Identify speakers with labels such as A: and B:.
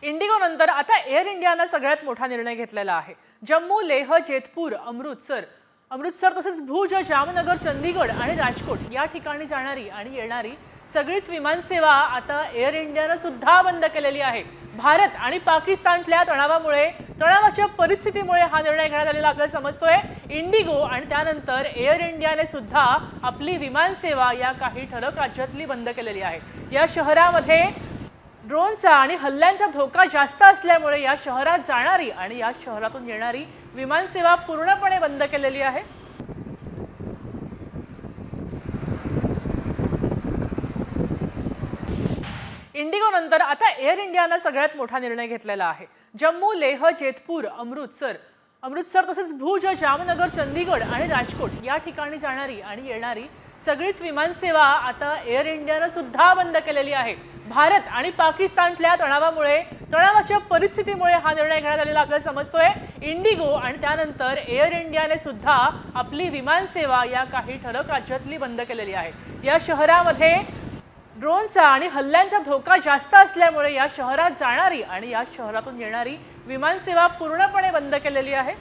A: Indigo नंतर आता air इंडियानं सगळ्यात मोठा निर्णय घेतलेला आहे। जम्मू, लेह, जेतपूर, अमृतसर तसेच भुज, जामनगर, चंदीगड आणि राजकोट या ठिकाणी जाणारी आणि येणारी सगळीच विमान सेवा आता एअर इंडियानं सुद्धा बंद केलेली आहे। भारत आणि पाकिस्तानच्या तणावाच्या परिस्थितीमुळे हा निर्णय घेण्यात आलेला आपल्याला समजतोय। इंडिगो आणि त्यानंतर एअर इंडियाने सुद्धा आपली विमान सेवा या काही ठळक राज्यातली बंद केलेली आहे। या शहरामध्ये ड्रोनचा आणि हल्ल्यांचा धोका जास्त असल्यामुळे या शहरात जाणारी आणि या शहरातून येणारी विमान सेवा पूर्णपणे बंद केलेली आहे। इंडिगो नंतर आता एअर इंडियानं सगळ्यात मोठा निर्णय घेतलेला आहे। जम्मू, लेह, जेतपूर, अमृतसर तसेच भुज, जामनगर, चंदीगड आणि राजकोट या ठिकाणी जाणारी आणि येणारी सगळीच विमान सेवा आता एअर इंडियानं सुद्धा बंद केलेली आहे। भारत आणि पाकिस्तानच्या तणावाच्या परिस्थितीमुळे हा निर्णय घेण्यात आलेला आपल्याला समजतोय। इंडिगो आणि त्यानंतर एअर इंडियाने सुद्धा आपली विमान सेवा या काही ठळक राज्यातली बंद केलेली आहे। या शहरामध्ये ड्रोनचा आणि हल्ल्यांचा धोका जास्त असल्यामुळे या शहरात जाणारी आणि या शहरातून येणारी विमान सेवा पूर्णपणे बंद केलेली आहे।